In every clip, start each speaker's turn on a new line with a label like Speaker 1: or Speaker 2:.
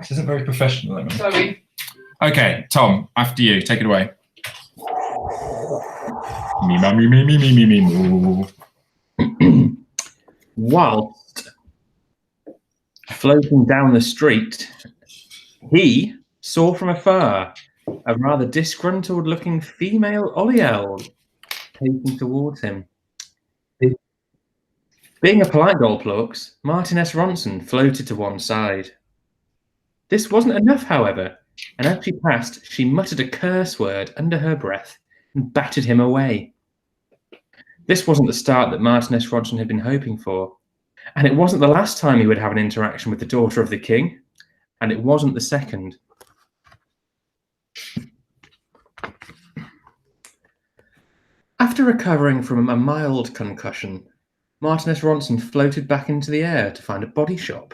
Speaker 1: This isn't very professional. Emma.
Speaker 2: Sorry.
Speaker 1: Okay, Tom, after you. Take it away. Me, ma, me, me, me, me, me, me, moo.
Speaker 3: Whilst floating down the street, he saw from afar a rather disgruntled-looking female Oliel pacing towards him. Being a polite Goldplux, Martin S. Ronson floated to one side. This wasn't enough, however, and as she passed, she muttered a curse word under her breath and battered him away. This wasn't the start that Martin S. Ronson had been hoping for, and it wasn't the last time he would have an interaction with the daughter of the king, and it wasn't the second. After recovering from a mild concussion, Martin S. Ronson floated back into the air to find a body shop.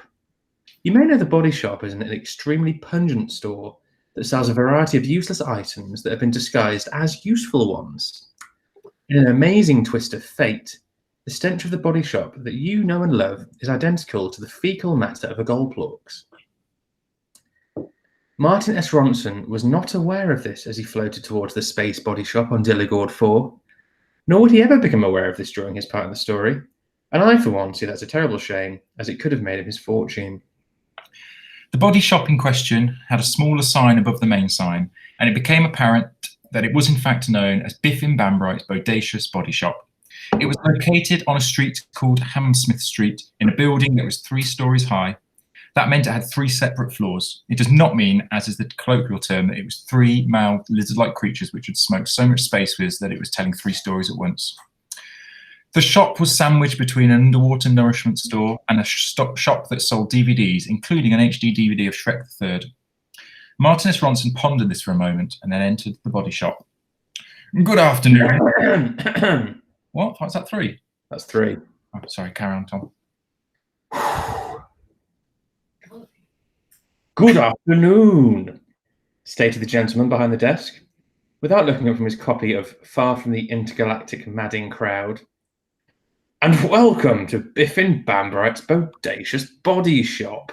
Speaker 3: You may know the Body Shop as an extremely pungent store that sells a variety of useless items that have been disguised as useful ones. In an amazing twist of fate, the stench of the Body Shop that you know and love is identical to the fecal matter of a Goldplux. Martin S. Ronson was not aware of this as he floated towards the space Body Shop on Dilligord 4, nor would he ever become aware of this during his part of the story, and I, for one, see that's a terrible shame, as it could have made him his fortune.
Speaker 1: The body shop in question had a smaller sign above the main sign, and it became apparent that it was in fact known as Biffin Bambright's Bodacious Body Shop. It was located on a street called Hammersmith Street in a building that was 3 stories high. That meant it had 3 separate floors. It does not mean, as is the colloquial term, that it was 3 mouthed lizard-like creatures which had smoked so much space fizz that it was telling 3 stories at once. The shop was sandwiched between an underwater nourishment store and a shop that sold DVDs, including an HD DVD of Shrek the Third. Martin S. Ronson pondered this for a moment and then entered the body shop. Good afternoon. What? What's that 3?
Speaker 3: That's 3.
Speaker 1: Oh, sorry, carry on, Tom.
Speaker 3: Good afternoon, stated the gentleman behind the desk, without looking up from his copy of Far from the Intergalactic Madding Crowd. And welcome to Biffin Bambright's Bodacious Body Shop.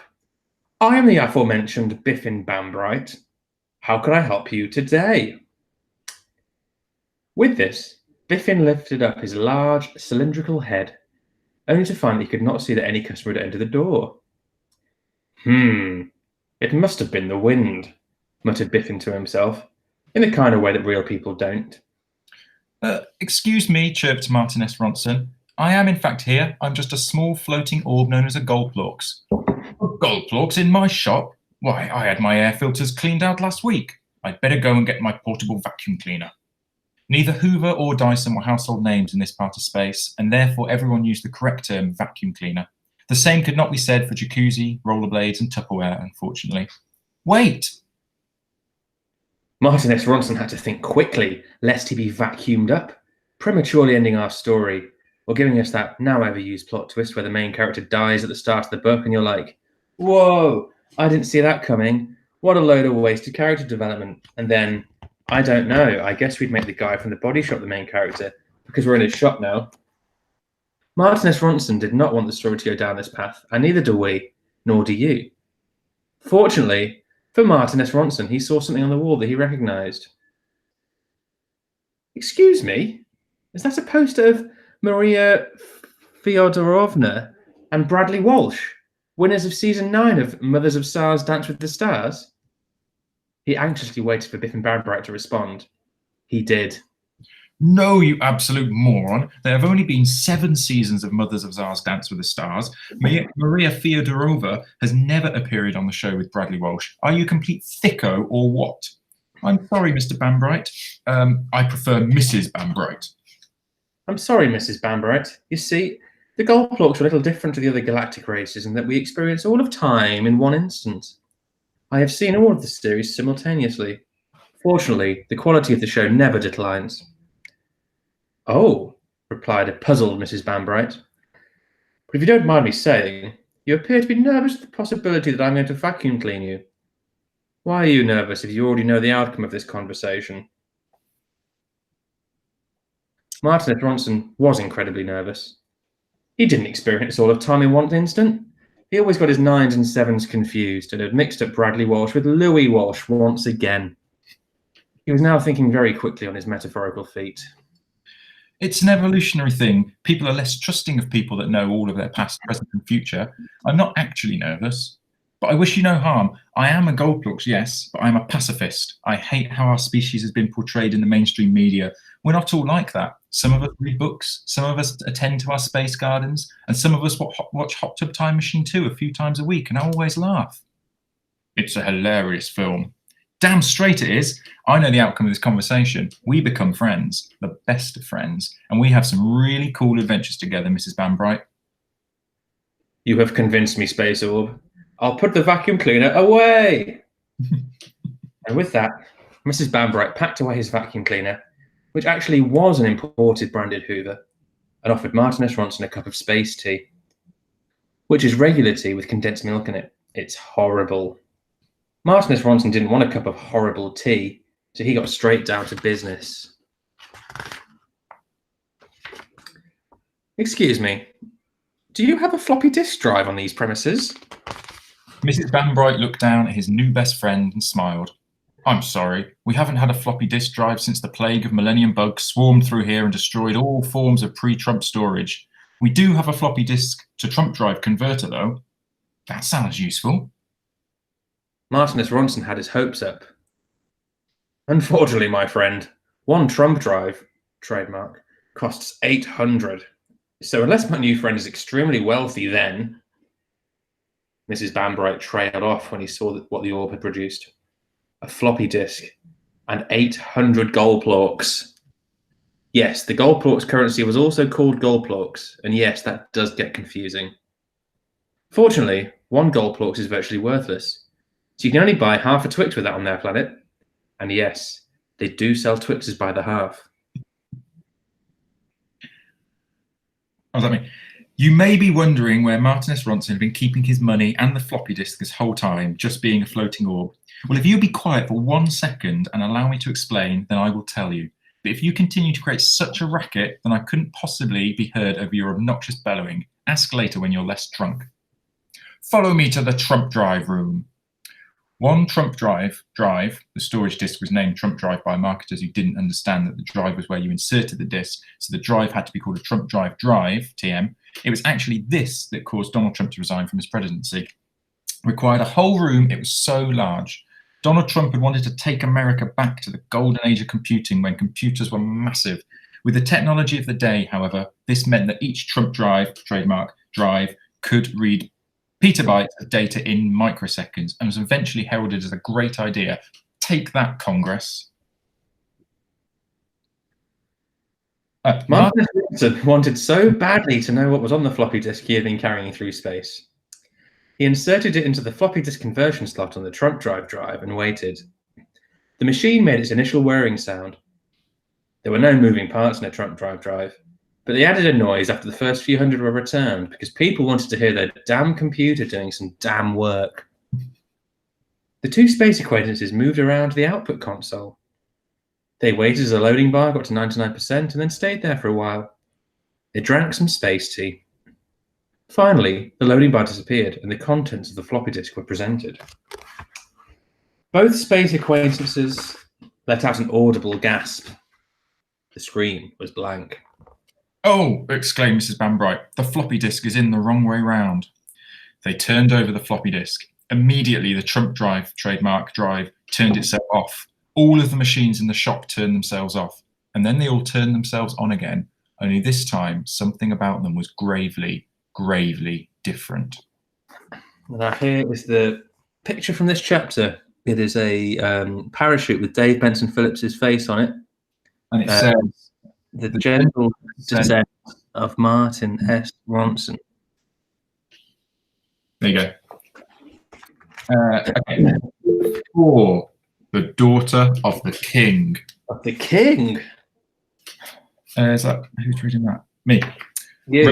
Speaker 3: I am the aforementioned Biffin Bambright. How can I help you today? With this, Biffin lifted up his large, cylindrical head, only to find that he could not see that any customer had entered the door. It must have been the wind, muttered Biffin to himself, in the kind of way that real people don't.
Speaker 1: Excuse me, chirped Martin S. Ronson. I am in fact here. I'm just a small floating orb known as a Goldplux. Goldplux in my shop? Why, I had my air filters cleaned out last week. I'd better go and get my portable vacuum cleaner. Neither Hoover or Dyson were household names in this part of space, and therefore everyone used the correct term vacuum cleaner. The same could not be said for jacuzzi, rollerblades, and Tupperware, unfortunately. Wait!
Speaker 3: Martin S. Ronson had to think quickly, lest he be vacuumed up, prematurely ending our story, or giving us that now ever-used plot twist where the main character dies at the start of the book and you're like, whoa, I didn't see that coming. What a load of wasted character development. And then, I don't know, I guess we'd make the guy from the body shop the main character, because we're in his shop now. Martin S. Ronson did not want the story to go down this path, and neither do we, nor do you. Fortunately, for Martin S. Ronson, he saw something on the wall that he recognised. Excuse me? Is that a poster of Maria Fyodorovna and Bradley Walsh, winners of Season 9 of Mothers of Stars Dance with the Stars? He anxiously waited for Biffin Bambright to respond. He did.
Speaker 1: No, you absolute moron. There have only been 7 seasons of Mothers of Stars Dance with the Stars. Maria Fyodorova has never appeared on the show with Bradley Walsh. Are you a complete thicko or what? I'm sorry, Mr. Bambright. I prefer Mrs. Bambright.
Speaker 3: I'm sorry, Mrs. Bambright. You see, the Goldplux are a little different to the other galactic races in that we experience all of time in one instant. I have seen all of the series simultaneously. Fortunately, the quality of the show never declines. Oh, replied a puzzled Mrs. Bambright. But if you don't mind me saying, you appear to be nervous at the possibility that I'm going to vacuum clean you. Why are you nervous if you already know the outcome of this conversation? Martin S. Ronson was incredibly nervous. He didn't experience all of time in one instant. He always got his 9s and 7s confused and had mixed up Bradley Walsh with Louis Walsh once again. He was now thinking very quickly on his metaphorical feet.
Speaker 1: It's an evolutionary thing. People are less trusting of people that know all of their past, present, and future. I'm not actually nervous, but I wish you no harm. I am a Goldplux, yes, but I'm a pacifist. I hate how our species has been portrayed in the mainstream media. We're not all like that. Some of us read books, some of us attend to our space gardens, and some of us watch Hot Tub Time Machine 2 a few times a week, and I always laugh. It's a hilarious film. Damn straight it is. I know the outcome of this conversation. We become friends, the best of friends, and we have some really cool adventures together, Mrs. Bambright.
Speaker 3: You have convinced me, Space Orb. I'll put the vacuum cleaner away. And with that, Mrs. Bambright packed away his vacuum cleaner, which actually was an imported branded Hoover, and offered Martinus Ronson a cup of space tea, which is regular tea with condensed milk in it. It's horrible. Martinus Ronson didn't want a cup of horrible tea, so he got straight down to business. Excuse me, do you have a floppy disk drive on these premises?
Speaker 1: Mrs. Bambright looked down at his new best friend and smiled. I'm sorry, we haven't had a floppy disk drive since the plague of Millennium Bugs swarmed through here and destroyed all forms of pre-Trump storage. We do have a floppy disk to Trump drive converter, though. That sounds useful.
Speaker 3: Martinus Ronson had his hopes up. Unfortunately, my friend, one Trump drive, trademark, costs 800. So unless my new friend is extremely wealthy, then... Mrs. Bambright trailed off when he saw what the orb had produced. A floppy disk and 800 Goldplux. Yes, the Goldplux currency was also called Goldplux, and yes, that does get confusing. Fortunately, one Goldplux is virtually worthless. So you can only buy half a Twix with that on their planet. And yes, they do sell Twixes by the half.
Speaker 1: What does that mean? You may be wondering where Martinus Ronson had been keeping his money and the floppy disk this whole time, just being a floating orb. Well, if you'll be quiet for 1 second and allow me to explain, then I will tell you. But if you continue to create such a racket, then I couldn't possibly be heard over your obnoxious bellowing. Ask later when you're less drunk. Follow me to the Trump Drive room. One Trump Drive, the storage disk was named Trump Drive by marketers who didn't understand that the drive was where you inserted the disk, so the drive had to be called a Trump Drive Drive, TM. It was actually this that caused Donald Trump to resign from his presidency. Required a whole room, it was so large. Donald Trump had wanted to take America back to the golden age of computing when computers were massive. With the technology of the day, however, this meant that each Trump Drive, trademark, drive, could read petabytes of data in microseconds and was eventually heralded as a great idea. Take that, Congress.
Speaker 3: Martinus Ronson wanted so badly to know what was on the floppy disk he had been carrying through space. He inserted it into the floppy disk conversion slot on the Trump Drive and waited. The machine made its initial whirring sound. There were no moving parts in a Trump Drive, but they added a noise after the first few hundred were returned because people wanted to hear their damn computer doing some damn work. The two space acquaintances moved around the output console. They waited as the loading bar got to 99% and then stayed there for a while. They drank some space tea. Finally, the loading bar disappeared and the contents of the floppy disk were presented. Both space acquaintances let out an audible gasp. The screen was blank.
Speaker 1: Oh, exclaimed Mrs. Bambright, the floppy disk is in the wrong way round. They turned over the floppy disk. Immediately, the Trump Drive, trademark drive, turned itself off. All of the machines in the shop turned themselves off, and then they all turned themselves on again, only this time something about them was gravely different.
Speaker 3: Now here is the picture from this chapter. It is a parachute with Dave Benson Phillips's face on it.
Speaker 1: And it says,
Speaker 3: the gentle descent of Martin S. Ronson.
Speaker 1: There you go. Okay. For the daughter of the king.
Speaker 3: Of the king?
Speaker 1: Is that, who's reading that? Me.
Speaker 3: You.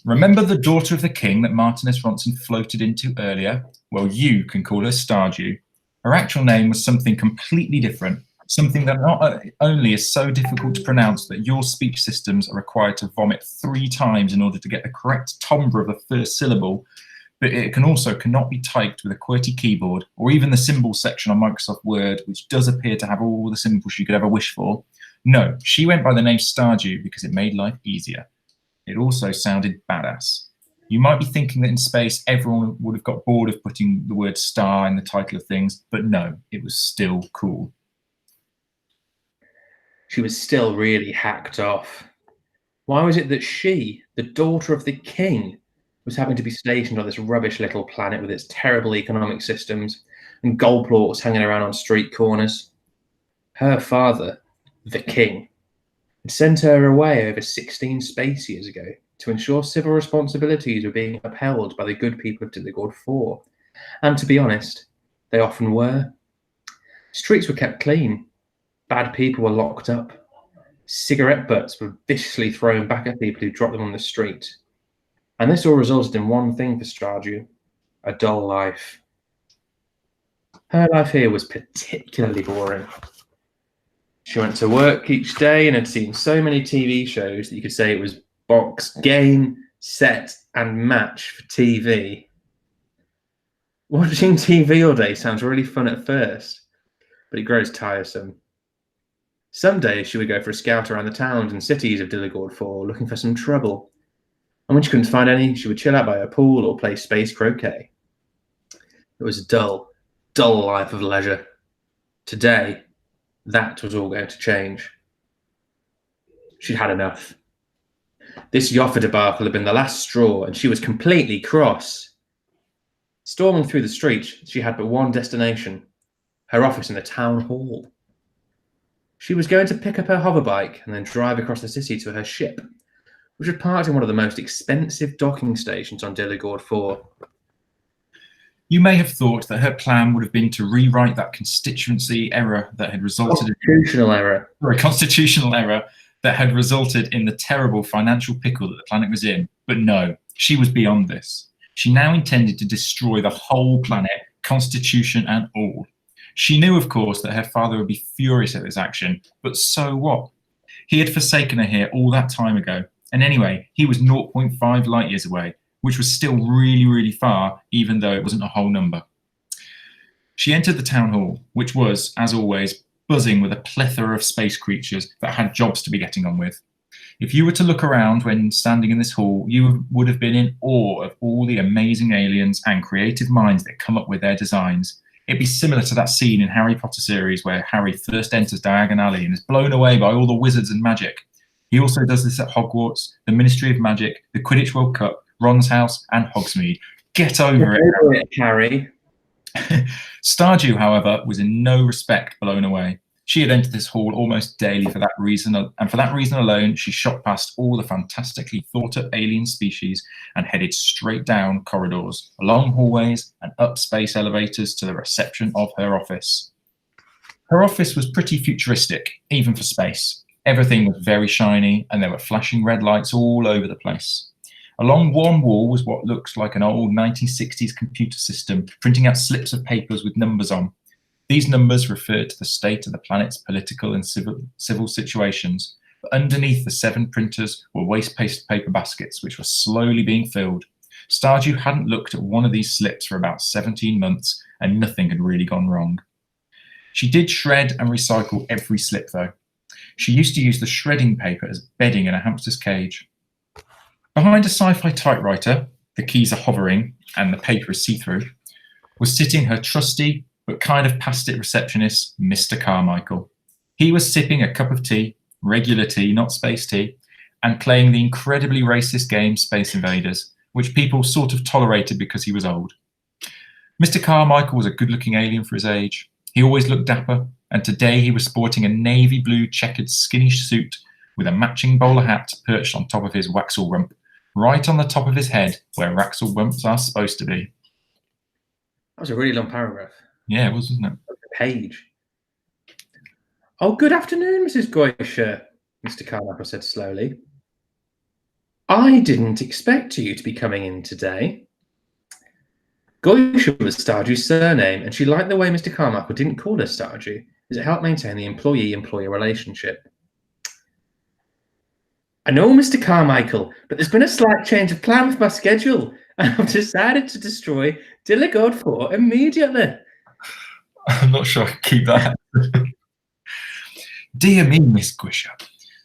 Speaker 1: Remember the daughter of the king that Martinus Ronson floated into earlier? Well, you can call her Stardew. Her actual name was something completely different, something that not only is so difficult to pronounce that your speech systems are required to vomit 3 times in order to get the correct timbre of the first syllable, but it cannot be typed with a QWERTY keyboard or even the symbols section on Microsoft Word, which does appear to have all the symbols you could ever wish for. No, she went by the name Stardew because it made life easier. It also sounded badass. You might be thinking that in space everyone would have got bored of putting the word star in the title of things, but no, it was still cool.
Speaker 3: She was still really hacked off. Why was it that she, the daughter of the king, was having to be stationed on this rubbish little planet with its terrible economic systems and gold plorts hanging around on street corners? Her father, the king, had sent her away over 16 space years ago to ensure civil responsibilities were being upheld by the good people of Dilligord 4. And to be honest, they often were. Streets were kept clean. Bad people were locked up. Cigarette butts were viciously thrown back at people who dropped them on the street. And this all resulted in one thing for Stardew: a dull life. Her life here was particularly boring. She went to work each day and had seen so many TV shows that you could say it was box, game, set, and match for TV. Watching TV all day sounds really fun at first, but it grows tiresome. Some days she would go for a scout around the towns and cities of Dilligord 4 looking for some trouble. And when she couldn't find any, she would chill out by her pool or play space croquet. It was a dull, dull life of leisure. Today, that was all going to change. She'd had enough. This Yoffa debacle had been the last straw, and she was completely cross. Storming through the streets, she had but one destination: her office in the town hall. She was going to pick up her hoverbike and then drive across the city to her ship, which was parked in one of the most expensive docking stations on Dilligord 4.
Speaker 1: You may have thought that her plan would have been to rewrite that constitutional error that had resulted in the terrible financial pickle that the planet was in. But no, she was beyond this. She now intended to destroy the whole planet, constitution and all. She knew, of course, that her father would be furious at this action, but so what? He had forsaken her here all that time ago. And anyway, he was 0.5 light years away, which was still really, really far, even though it wasn't a whole number. She entered the town hall, which was, as always, buzzing with a plethora of space creatures that had jobs to be getting on with. If you were to look around when standing in this hall, you would have been in awe of all the amazing aliens and creative minds that come up with their designs. It'd be similar to that scene in Harry Potter series where Harry first enters Diagon Alley and is blown away by all the wizards and magic. He also does this at Hogwarts, the Ministry of Magic, the Quidditch World Cup, Ron's house, and Hogsmeade. Get over it,
Speaker 3: Harry.
Speaker 1: Stardew, however, was in no respect blown away. She had entered this hall almost daily for that reason, and for that reason alone, she shot past all the fantastically thought-up alien species and headed straight down corridors, along hallways, and up space elevators to the reception of her office. Her office was pretty futuristic, even for space. Everything was very shiny, and there were flashing red lights all over the place. Along one wall was what looks like an old 1960s computer system, printing out slips of papers with numbers on. These numbers referred to the state of the planet's political and civil situations, but underneath the 7 printers were waste paper baskets, which were slowly being filled. Stardew hadn't looked at one of these slips for about 17 months, and nothing had really gone wrong. She did shred and recycle every slip, though. She used to use the shredding paper as bedding in a hamster's cage. Behind a sci-fi typewriter, the keys are hovering and the paper is see-through, was sitting her trusty but kind of past it receptionist, Mr. Carmichael. He was sipping a cup of tea, regular tea, not space tea, and playing the incredibly racist game Space Invaders, which people sort of tolerated because he was old. Mr. Carmichael was a good-looking alien for his age. He always looked dapper, and today he was sporting a navy blue checkered skinny suit with a matching bowler hat perched on top of his waxel rump, right on the top of his head where waxel rumps are supposed to be.
Speaker 3: That was a really long paragraph.
Speaker 1: Yeah, it was, wasn't it?
Speaker 3: A page. Oh, good afternoon, Mrs. Goysher, Mr. Carmichael said slowly. I didn't expect you to be coming in today. Goysher was Stardew's surname, and she liked the way Mr. Carmichael didn't call her Stardew, as it helped maintain the employee-employer relationship. I know, Mr. Carmichael, but there's been a slight change of plan with my schedule. and I've decided to destroy Dilligord 4 immediately.
Speaker 1: I'm not sure I can keep that. Dear me, Miss Gwisher,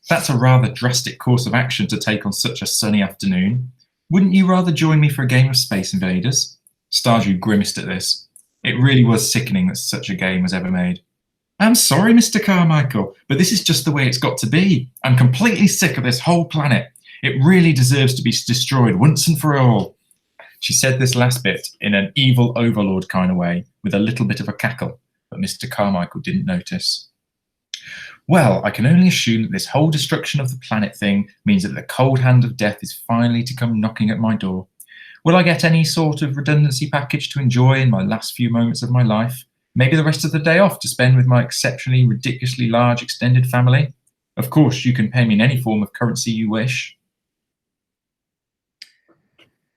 Speaker 1: that's a rather drastic course of action to take on such a sunny afternoon. Wouldn't you rather join me for a game of Space Invaders? Stardew grimaced at this. It really was sickening that such a game was ever made. I'm sorry, Mr. Carmichael, but this is just the way it's got to be. I'm completely sick of this whole planet. It really deserves to be destroyed once and for all. She said this last bit in an evil overlord kind of way, with a little bit of a cackle, but Mr. Carmichael didn't notice. Well, I can only assume that this whole destruction of the planet thing means that the cold hand of death is finally to come knocking at my door. Will I get any sort of redundancy package to enjoy in my last few moments of my life? Maybe the rest of the day off to spend with my exceptionally, ridiculously large extended family? Of course, you can pay me in any form of currency you wish.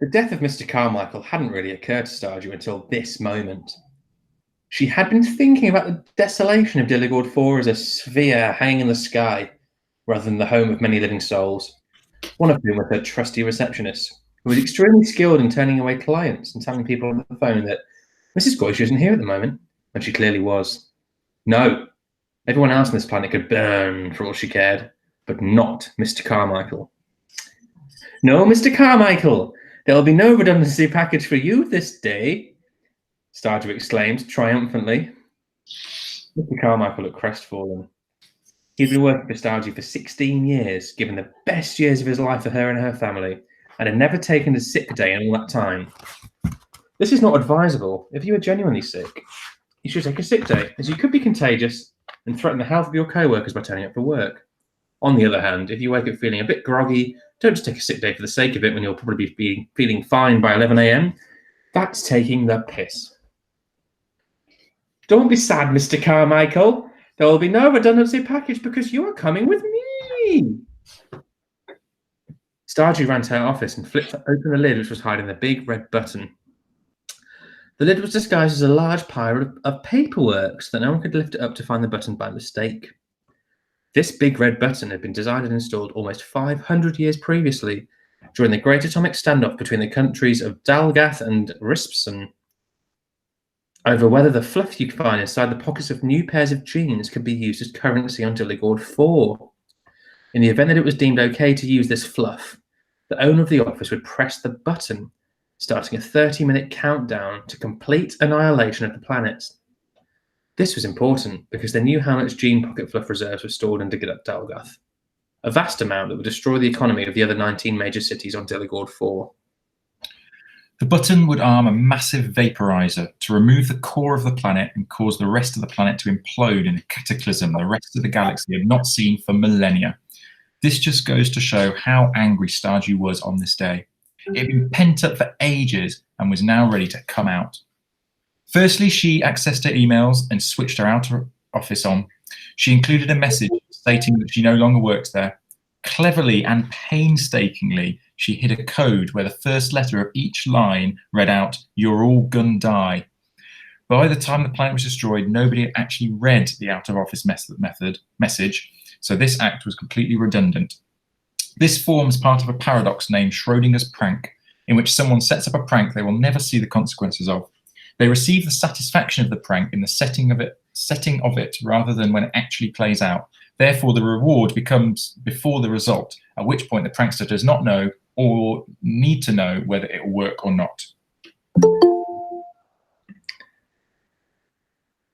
Speaker 3: The death of Mr. Carmichael hadn't really occurred to Stardew until this moment. She had been thinking about the desolation of Dilligord 4 as a sphere hanging in the sky, rather than the home of many living souls, one of whom was her trusty receptionist, who was extremely skilled in turning away clients and telling people on the phone that Mrs. Goysh isn't here at the moment, when she clearly was. No, everyone else on this planet could burn for all she cared, but not Mr. Carmichael. No, Mr. Carmichael, there'll be no redundancy package for you this day, Stardew exclaimed triumphantly. Mr. Carmichael looked crestfallen. He'd been working for Stardew for 16 years, given the best years of his life for her and her family, and had never taken a sick day in all that time. This is not advisable. If you are genuinely sick, you should take a sick day, as you could be contagious and threaten the health of your co-workers by turning up for work. On the other hand, if you wake up feeling a bit groggy, don't just take a sick day for the sake of it when you'll probably be feeling fine by 11 a.m. That's taking the piss. Don't be sad, Mr. Carmichael. There will be no redundancy package because you are coming with me. Stardew ran to her office and flipped open the lid, which was hiding the big red button. The lid was disguised as a large pile of paperwork so that no one could lift it up to find the button by mistake. This big red button had been designed and installed almost 500 years previously, during the Great Atomic Standoff between the countries of Dalgath and Rispson, over whether the fluff you find inside the pockets of new pairs of jeans could be used as currency on Dilligord 4. In the event that it was deemed okay to use this fluff, the owner of the office would press the button, starting a 30-minute countdown to complete annihilation of the planet. This was important because they knew how much gene pocket fluff reserves were stored in Dalgath, a vast amount that would destroy the economy of the other 19 major cities on Dilligord 4.
Speaker 1: The button would arm a massive vaporizer to remove the core of the planet and cause the rest of the planet to implode in a cataclysm the rest of the galaxy had not seen for millennia. This just goes to show how angry Stardew was on this day. It had been pent up for ages and was now ready to come out. Firstly, she accessed her emails and switched her outer office on. She included a message stating that she no longer works there. Cleverly and painstakingly, she hid a code where the first letter of each line read out, "You're all gonna die." By the time the planet was destroyed, nobody had actually read the out-of-office message, so this act was completely redundant. This forms part of a paradox named Schrodinger's prank, in which someone sets up a prank they will never see the consequences of. They receive the satisfaction of the prank in the setting of it rather than when it actually plays out. Therefore, the reward becomes before the result, at which point the prankster does not know or need to know whether it will work or not.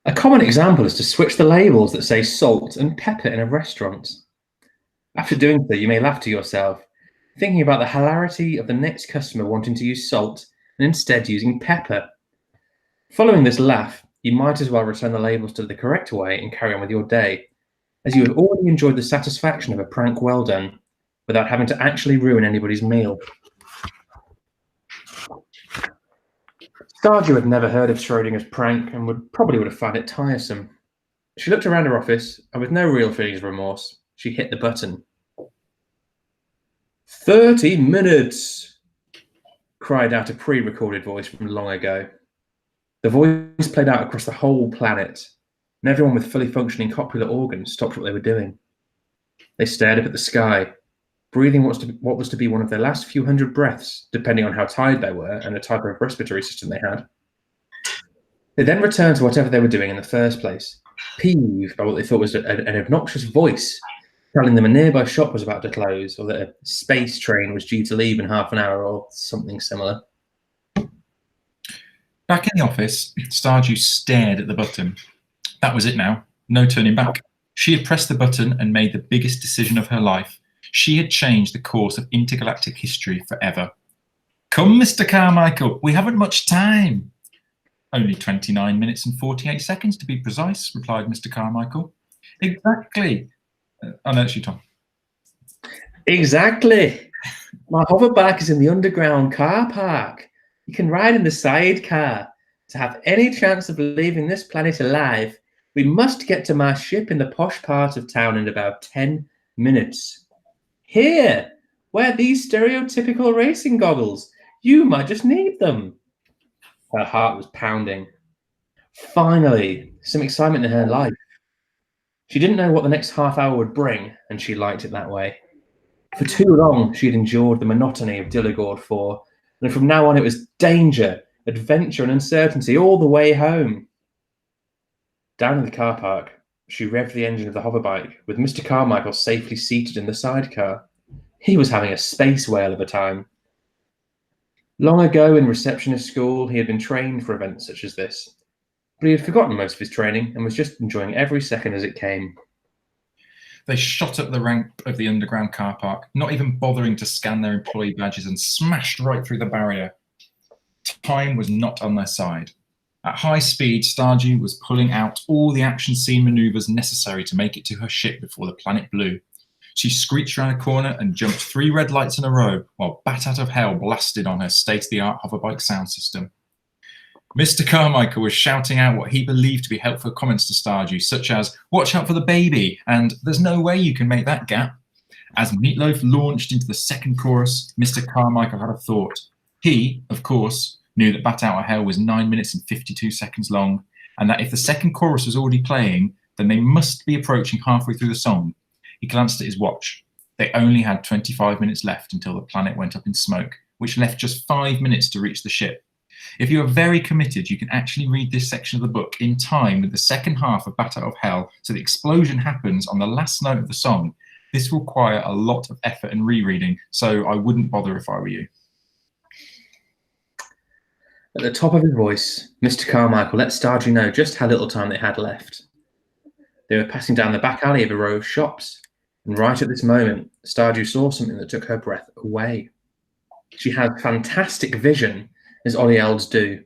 Speaker 3: A common example is to switch the labels that say salt and pepper in a restaurant. After doing so, you may laugh to yourself, thinking about the hilarity of the next customer wanting to use salt and instead using pepper. Following this laugh, you might as well return the labels to the correct way and carry on with your day, as you have already enjoyed the satisfaction of a prank well done, without having to actually ruin anybody's meal. Stardew had never heard of Schrodinger's prank and would have found it tiresome. She looked around her office, and with no real feelings of remorse, she hit the button. 30 minutes! Cried out a pre-recorded voice from long ago. The voice played out across the whole planet, and everyone with fully functioning copular organs stopped what they were doing. They stared up at the sky, breathing what was to be one of their last few hundred breaths, depending on how tired they were and the type of respiratory system they had. They then returned to whatever they were doing in the first place, peeved by what they thought was an obnoxious voice telling them a nearby shop was about to close, or that a space train was due to leave in half an hour, or something similar.
Speaker 1: Back in the office, Stardew stared at the button. That was it now. No turning back. She had pressed the button and made the biggest decision of her life. She had changed the course of intergalactic history forever. Come, Mr. Carmichael, we haven't much time. Only 29 minutes and 48 seconds to be precise, replied Mr. Carmichael. Exactly. Oh, no, it's you, Tom.
Speaker 3: Exactly. My hoverbike is in the underground car park. You can ride in the sidecar. To have any chance of leaving this planet alive, we must get to my ship in the posh part of town in about 10 minutes. Here, wear these stereotypical racing goggles. You might just need them. Her heart was pounding. Finally, some excitement in her life. She didn't know what the next half hour would bring, and she liked it that way. For too long, she had endured the monotony of Dilligord 4, and from now on it was danger, adventure, and uncertainty all the way home. Down in the car park, she revved the engine of the hoverbike, with Mr. Carmichael safely seated in the sidecar. He was having a space whale of a time. Long ago in receptionist school, he had been trained for events such as this, but he had forgotten most of his training and was just enjoying every second as it came.
Speaker 1: They shot up the ramp of the underground car park, not even bothering to scan their employee badges, and smashed right through the barrier. Time was not on their side. At high speed, Stardew was pulling out all the action scene maneuvers necessary to make it to her ship before the planet blew. She screeched around a corner and jumped 3 red lights in a row while Bat Out of Hell blasted on her state-of-the-art hoverbike sound system. Mr. Carmichael was shouting out what he believed to be helpful comments to Stardew, such as, "Watch out for the baby," and "There's no way you can make that gap." As Meatloaf launched into the second chorus, Mr. Carmichael had a thought. He, of course, knew that Bat Out of Hell was 9 minutes and 52 seconds long, and that if the second chorus was already playing, then they must be approaching halfway through the song. He glanced at his watch. They only had 25 minutes left until the planet went up in smoke, which left just 5 minutes to reach the ship. If you are very committed, you can actually read this section of the book in time with the second half of Bat Out of Hell, so the explosion happens on the last note of the song. This will require a lot of effort and rereading, so I wouldn't bother if I were you.
Speaker 3: At the top of his voice, Mr. Carmichael let Stardew know just how little time they had left. They were passing down the back alley of a row of shops, and right at this moment, Stardew saw something that took her breath away. She had fantastic vision, as Ollie Elds do,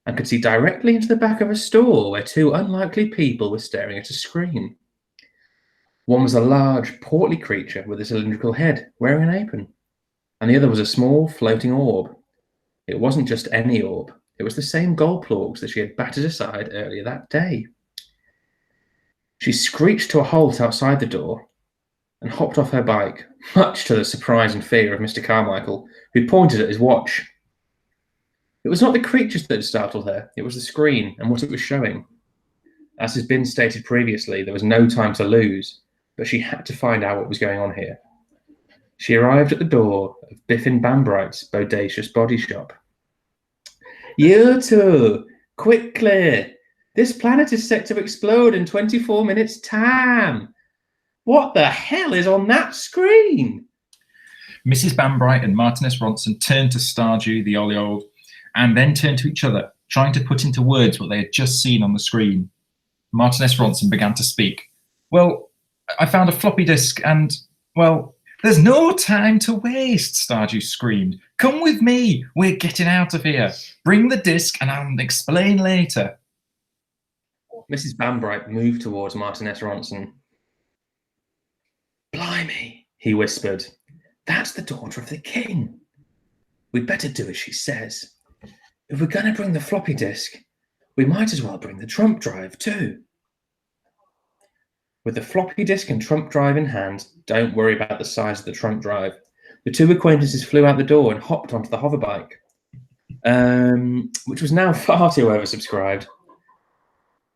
Speaker 3: and could see directly into the back of a store where 2 unlikely people were staring at a screen. One was a large, portly creature with a cylindrical head, wearing an apron, and the other was a small, floating orb. It wasn't just any orb. It was the same Goldplorgs that she had battered aside earlier that day. She screeched to a halt outside the door and hopped off her bike, much to the surprise and fear of Mr. Carmichael, who pointed at his watch. It was not the creatures that had startled her, it was the screen and what it was showing. As has been stated previously, there was no time to lose, but she had to find out what was going on here. She arrived at the door of Biffin Bambright's bodacious body shop. "You two, quickly! This planet is set to explode in 24 minutes' time! What the hell is on that screen?"
Speaker 1: Mrs. Bambright and Martinus Ronson turned to Stardew, the Ollie, and then turned to each other, trying to put into words what they had just seen on the screen. Martinus Ronson began to speak. "Well, I found a floppy disk and, well, there's no time to waste," Stardew screamed. "Come with me. We're getting out of here. Bring the disk and I'll explain later."
Speaker 3: Mrs. Bambright moved towards Martinus Ronson. "Blimey," he whispered. "That's the daughter of the king. We'd better do as she says. If we're going to bring the floppy disk, we might as well bring the Trump drive too." With the floppy disk and Trump drive in hand, don't worry about the size of the Trump drive, the 2 acquaintances flew out the door and hopped onto the hoverbike, which was now far too oversubscribed.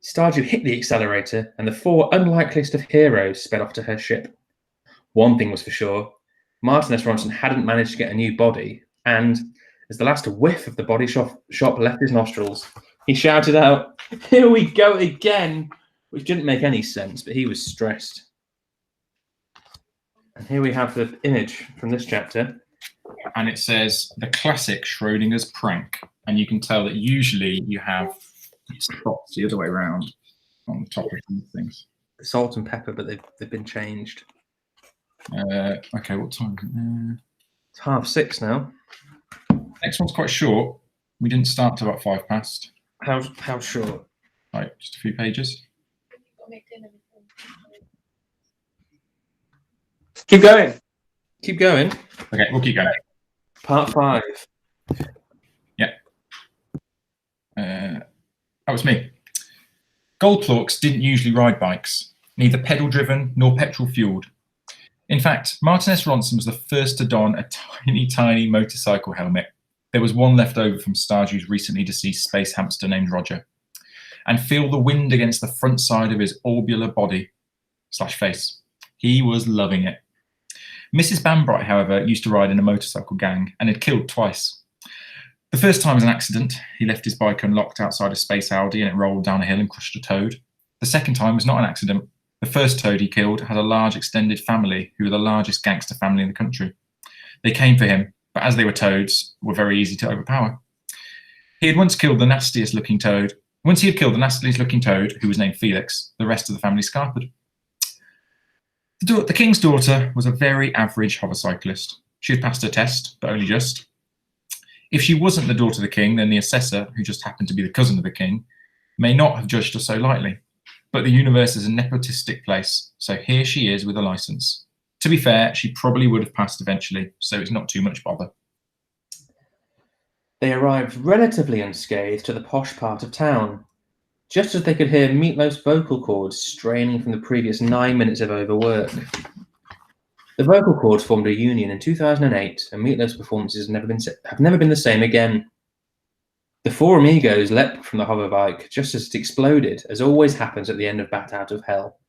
Speaker 3: Stardew hit the accelerator, and the 4 unlikeliest of heroes sped off to her ship. One thing was for sure, Martin S. Ronson hadn't managed to get a new body, and as the last whiff of the body shop left his nostrils, he shouted out, "Here we go again," which didn't make any sense, but he was stressed. And here we have the image from this chapter.
Speaker 1: And it says the classic Schrodinger's prank. And you can tell that usually you have spots the other way around on the top of these things.
Speaker 3: Salt and pepper, but they've been changed.
Speaker 1: Okay, what time is it?
Speaker 3: It's 6:30 now.
Speaker 1: Next one's quite short. We didn't start till about 5 past.
Speaker 3: How short?
Speaker 1: Like just a few pages.
Speaker 3: Keep going. Keep going.
Speaker 1: Okay, we'll keep going.
Speaker 3: Part 5.
Speaker 1: Yeah. That was me. Goldplorks didn't usually ride bikes, neither pedal-driven nor petrol-fueled. In fact, Martin S. Ronson was the first to don a tiny, tiny motorcycle helmet. There was one left over from Stardew's recently deceased space hamster named Roger, and feel the wind against the front side of his orbular body/face. He was loving it. Mrs. Bambright, however, used to ride in a motorcycle gang and had killed twice. The first time was an accident. He left his bike unlocked outside a space Audi and it rolled down a hill and crushed a toad. The second time was not an accident. The first toad he killed had a large extended family who were the largest gangster family in the country. They came for him, but as they were toads, were very easy to overpower. He had once killed the nastiest looking toad. Once he had killed the nastiest looking toad, who was named Felix, the rest of the family scarpered. The king's daughter was a very average hovercyclist. She had passed her test, but only just. If she wasn't the daughter of the king, then the assessor, who just happened to be the cousin of the king, may not have judged her so lightly. But the universe is a nepotistic place, so here she is with a license. To be fair, she probably would have passed eventually, so it's not too much bother.
Speaker 3: They arrived relatively unscathed to the posh part of town, just as they could hear Meatloaf's vocal cords straining from the previous 9 minutes of overwork. The vocal cords formed a union in 2008, and Meatloaf's performances have never been the same again. The four amigos leapt from the hoverbike just as it exploded, as always happens at the end of Bat Out of Hell.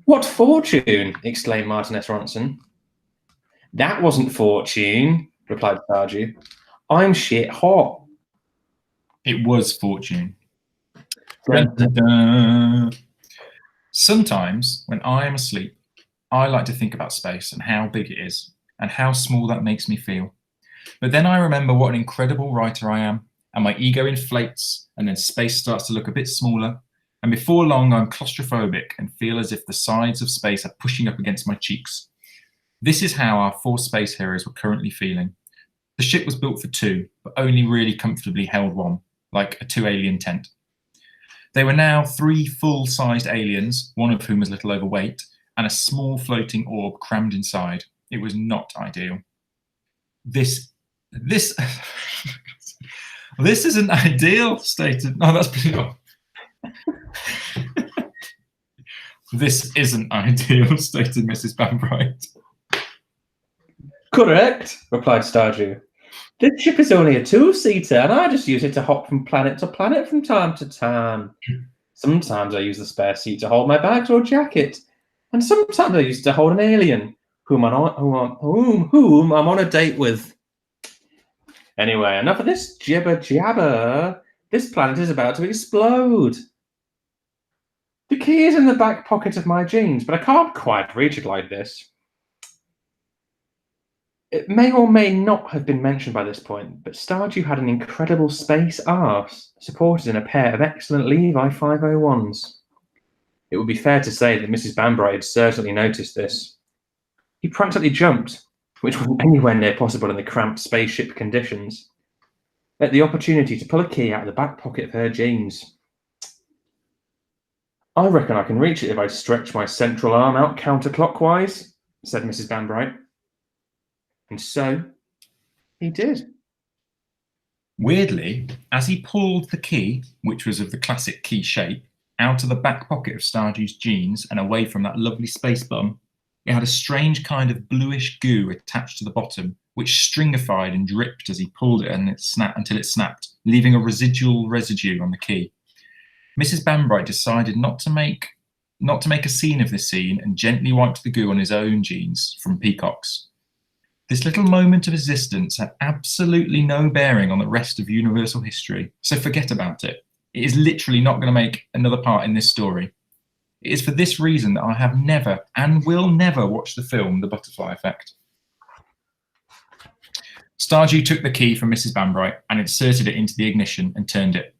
Speaker 3: "What fortune!" exclaimed Martin S. Ronson. "That wasn't fortune," replied Stardew. "I'm shit hot."
Speaker 1: It was fortune. Dun, dun, dun. Sometimes, when I am asleep, I like to think about space and how big it is, and how small that makes me feel. But then I remember what an incredible writer I am, and my ego inflates, and then space starts to look a bit smaller, and before long I'm claustrophobic and feel as if the sides of space are pushing up against my cheeks. This is how our four space heroes were currently feeling. The ship was built for two, but only really comfortably held one, like a two-alien tent. They were now three full-sized aliens, one of whom was a little overweight, and a small floating orb crammed inside. It was not ideal. This isn't ideal, stated. No, that's pretty odd. This isn't ideal, stated Mrs. Bambright.
Speaker 3: "Correct," replied Stardew. "This ship is only a two-seater, and I just use it to hop from planet to planet from time to time. Sometimes I use the spare seat to hold my bags or jacket, and sometimes I use it to hold an alien whom I'm on a date with. Anyway, enough of this jibber jabber. This planet is about to explode. The key is in the back pocket of my jeans, but I can't quite reach it like this." It may or may not have been mentioned by this point, but Stardew had an incredible space arse, supported in a pair of excellent Levi 501s. It would be fair to say that Mrs. Bambright had certainly noticed this. He practically jumped, which wasn't anywhere near possible in the cramped spaceship conditions, at the opportunity to pull a key out of the back pocket of her jeans. "I reckon I can reach it if I stretch my central arm out counterclockwise," said Mrs. Bambright. And so he did.
Speaker 1: Weirdly, as he pulled the key, which was of the classic key shape, out of the back pocket of Stardew's jeans and away from that lovely space bum, it had a strange kind of bluish goo attached to the bottom, which stringified and dripped as he pulled it, and until it snapped, leaving a residual residue on the key. Mrs. Bambright decided not to make not to make a scene of this scene and gently wiped the goo on his own jeans from peacocks. This little moment of existence had absolutely no bearing on the rest of universal history, so forget about it. It is literally not going to make another part in this story. It is for this reason that I have never and will never watch the film The Butterfly Effect. Stardew took the key from Mrs. Bambright and inserted it into the ignition and turned it.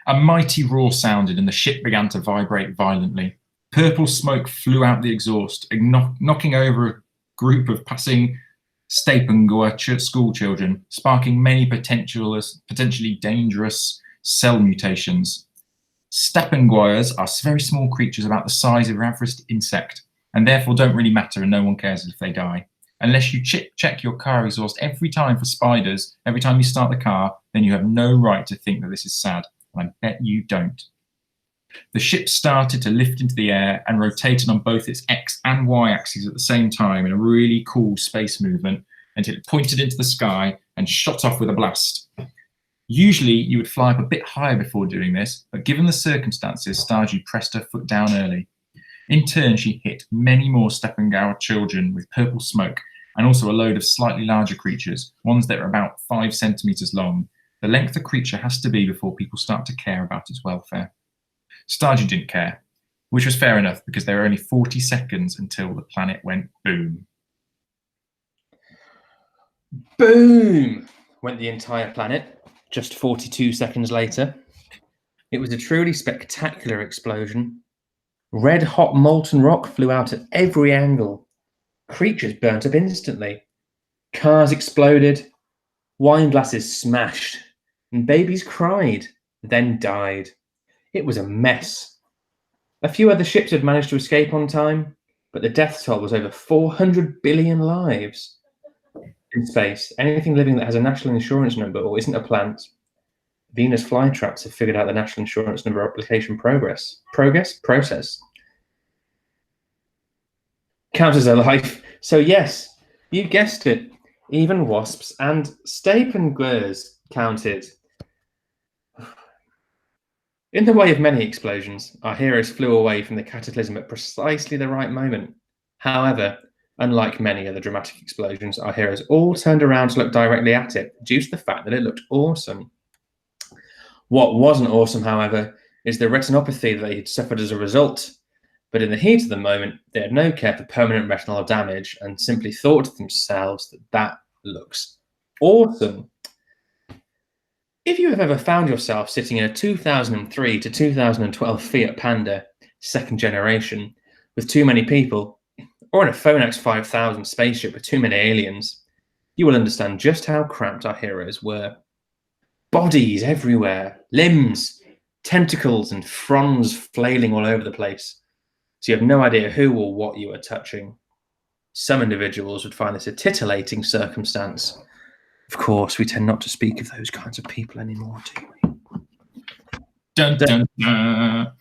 Speaker 1: A mighty roar sounded and the ship began to vibrate violently. Purple smoke flew out the exhaust, knocking over a group of passing Stapengua school children, sparking many potentially dangerous cell mutations. Stapenguas are very small creatures about the size of your average insect, and therefore don't really matter and no one cares if they die. Unless you check your car exhaust every time for spiders, every time you start the car, then you have no right to think that this is sad. And I bet you don't. The ship started to lift into the air and rotated on both its X and Y axes at the same time in a really cool space movement until it pointed into the sky and shot off with a blast. Usually you would fly up a bit higher before doing this, but given the circumstances, Stardew pressed her foot down early. In turn, she hit many more Steppengower children with purple smoke and also a load of slightly larger creatures, ones that are about 5 centimeters long, the length a creature has to be before people start to care about its welfare. Stardew didn't care, which was fair enough because there were only 40 seconds until the planet went boom.
Speaker 3: Boom! Went the entire planet, just 42 seconds later. It was a truly spectacular explosion. Red hot molten rock flew out at every angle. Creatures burnt up instantly. Cars exploded. Wine glasses smashed. And babies cried, then died. It was a mess. A few other ships had managed to escape on time, but the death toll was over 400 billion lives. In space, anything living that has a national insurance number or isn't a plant, Venus flytraps have figured out the national insurance number application process counts as a life. So yes, you guessed it, even wasps and Stapengurs counted. In the way of many explosions, our heroes flew away from the cataclysm at precisely the right moment. However, unlike many other dramatic explosions, our heroes all turned around to look directly at it due to the fact that it looked awesome. What wasn't awesome, however, is the retinopathy that they had suffered as a result. But in the heat of the moment, they had no care for permanent retinal damage and simply thought to themselves that looks awesome. If you have ever found yourself sitting in a 2003 to 2012 Fiat Panda, second generation, with too many people, or in a Phonax 5000 spaceship with too many aliens, you will understand just how cramped our heroes were. Bodies everywhere, limbs, tentacles and fronds flailing all over the place, so you have no idea who or what you are touching. Some individuals would find this a titillating circumstance. Of course, we tend not to speak of those kinds of people anymore, do we?
Speaker 1: Dun, dun, dun.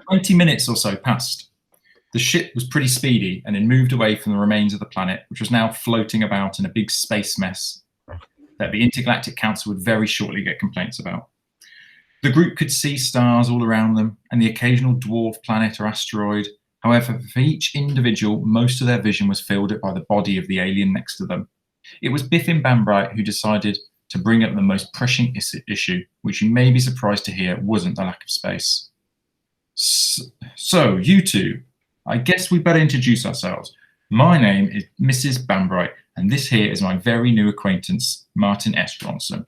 Speaker 1: 20 minutes or so passed. The ship was pretty speedy and it moved away from the remains of the planet, which was now floating about in a big space mess that the Intergalactic Council would very shortly get complaints about. The group could see stars all around them and the occasional dwarf planet or asteroid. However, for each individual, most of their vision was filled by the body of the alien next to them. It was Biffin Bambright who decided to bring up the most pressing issue, which you may be surprised to hear wasn't the lack of space. So, you two, I guess we better introduce ourselves. My name is Mrs. Bambright, and this here is my very new acquaintance, Martin S. Ronson.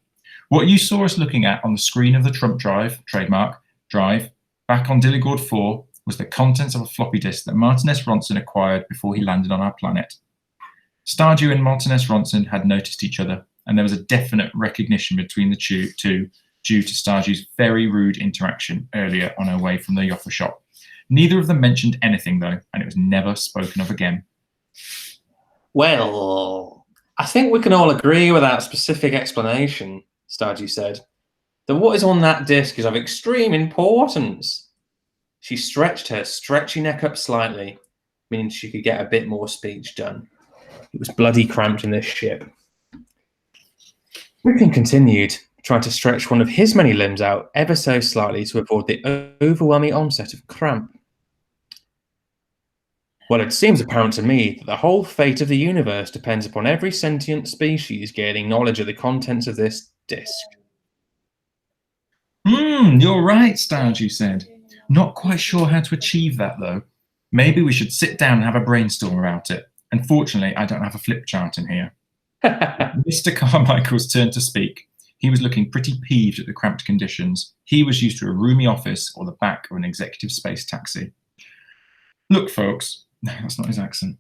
Speaker 1: What you saw us looking at on the screen of the Trump Drive, trademark, drive, back on Dilligord 4, was the contents of a floppy disk that Martin S. Ronson acquired before he landed on our planet. Stardew and Martin S. Ronson had noticed each other, and there was a definite recognition between the two due to Stardew's very rude interaction earlier on her way from the Yoffa shop. Neither of them mentioned anything, though, and it was never spoken of again.
Speaker 3: Well, I think we can all agree without specific explanation, Stardew said, that what is on that disc is of extreme importance. She stretched her stretchy neck up slightly, meaning she could get a bit more speech done. It was bloody cramped in this ship. Griffin continued, trying to stretch one of his many limbs out ever so slightly to avoid the overwhelming onset of cramp. Well, it seems apparent to me that the whole fate of the universe depends upon every sentient species gaining knowledge of the contents of this disc.
Speaker 1: You're right, Stardew said. Not quite sure how to achieve that, though. Maybe we should sit down and have a brainstorm about it. Unfortunately, I don't have a flip chart in here. Mr. Carmichael's turn to speak. He was looking pretty peeved at the cramped conditions. He was used to a roomy office or the back of an executive space taxi. Look, folks, that's not his accent.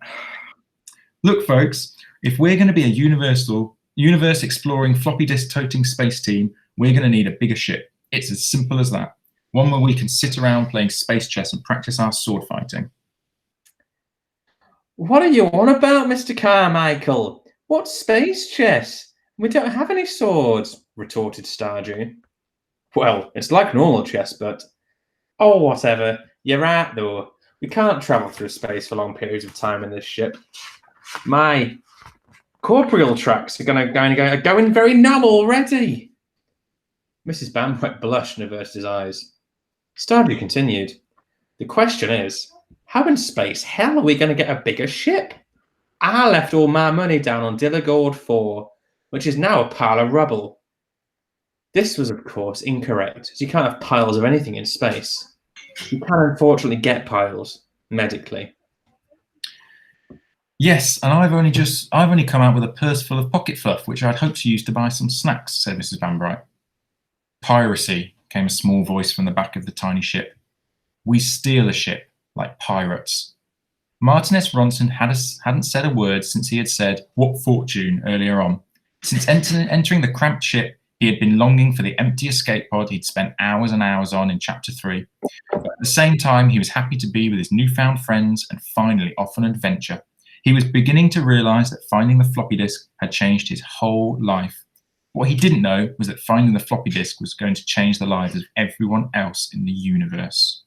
Speaker 1: Look, folks, if we're going to be a universe-exploring, floppy disk-toting space team, we're going to need a bigger ship. It's as simple as that. One where we can sit around playing space chess and practice our sword fighting.
Speaker 3: What are you on about, Mr. Carmichael? What's space chess? We don't have any swords, retorted Stardew. Well, it's like normal chess, but... Oh, whatever. You're right, though. We can't travel through space for long periods of time in this ship. My corporeal tracks are going very numb already. Mrs. Bambright blushed and averted his eyes. Stardew continued. The question is, how in space hell are we going to get a bigger ship? I left all my money down on Dilligord 4, which is now a pile of rubble. This was, of course, incorrect, as you can't have piles of anything in space. You can unfortunately get piles, medically.
Speaker 1: Yes, and I've only come out with a purse full of pocket fluff, which I'd hoped to use to buy some snacks, said Mrs. Bambright. Piracy, came a small voice from the back of the tiny ship. We steal a ship, like pirates. Martinus Ronson hadn't said a word since he had said, "What fortune?" earlier on. Since entering the cramped ship, he had been longing for the empty escape pod he'd spent hours and hours on in Chapter 3. But at the same time, he was happy to be with his newfound friends and finally off on an adventure. He was beginning to realise that finding the floppy disk had changed his whole life. What he didn't know was that finding the floppy disk was going to change the lives of everyone else in the universe.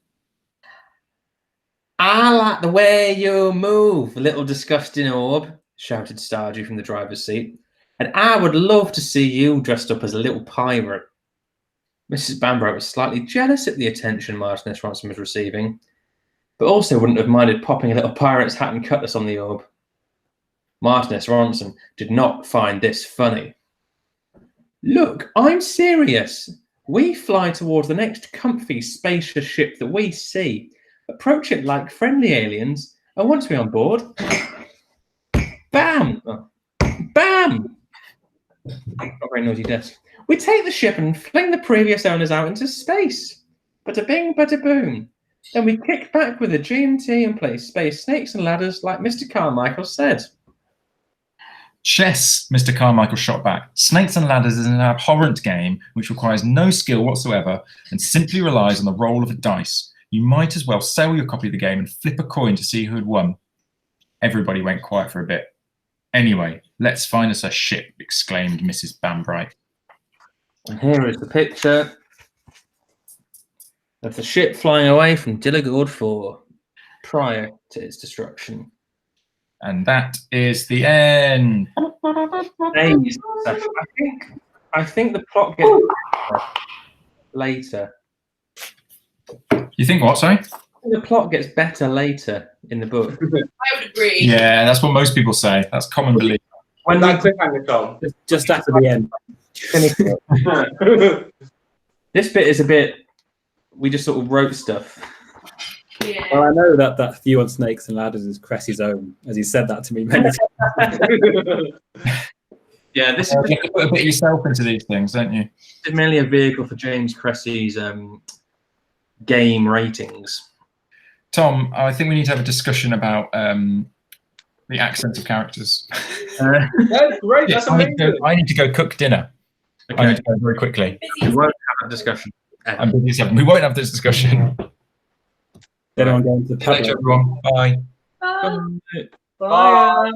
Speaker 3: I like the way you move, little disgusting orb, shouted Stardew from the driver's seat. And I would love to see you dressed up as a little pirate. Mrs. Bambright was slightly jealous at the attention Martinus Ronson was receiving, but also wouldn't have minded popping a little pirate's hat and cutlass on the orb. Martinus Ronson did not find this funny. Look, I'm serious. We fly towards the next comfy, spacious ship that we see, approach it like friendly aliens, and once we're on board, bam! Bam! Not very noisy desk. We take the ship and fling the previous owners out into space. Bada bing, bada boom. Then we kick back with a GMT and play space snakes and ladders like Mr. Carmichael said.
Speaker 1: Chess, Mr. Carmichael shot back. Snakes and ladders is an abhorrent game which requires no skill whatsoever and simply relies on the roll of a dice. You might as well sell your copy of the game and flip a coin to see who had won. Everybody went quiet for a bit. Anyway, let's find us a ship, exclaimed Mrs. Bambright.
Speaker 3: And here is the picture of the ship flying away from Dilligord 4 prior to its destruction.
Speaker 1: And that is the end.
Speaker 3: I think the plot gets better later.
Speaker 1: You think what, sorry?
Speaker 3: The plot gets better later in the book.
Speaker 2: I would agree.
Speaker 1: Yeah, that's what most people say. That's common belief.
Speaker 4: When that cliffhanger, Tom.
Speaker 5: Just after the end.
Speaker 3: This bit is a bit... We just sort of wrote stuff.
Speaker 2: Yeah.
Speaker 5: Well, I know that view on Snakes and Ladders is Cressy's own, as he said that to me many times.
Speaker 3: Yeah, this
Speaker 1: You have to put a bit of yourself into these things, don't you?
Speaker 3: is mainly a vehicle for James Cressy's game ratings.
Speaker 1: Tom, I think we need to have a discussion about the accents of characters.
Speaker 4: That's great. That's amazing.
Speaker 1: I need to go cook dinner.
Speaker 3: Okay.
Speaker 1: I need to go very quickly.
Speaker 3: We won't have a discussion.
Speaker 1: I'm busy, so we won't have this discussion.
Speaker 5: Then I'm going to the
Speaker 1: See you later, everyone. Bye.
Speaker 2: Bye.
Speaker 3: Bye.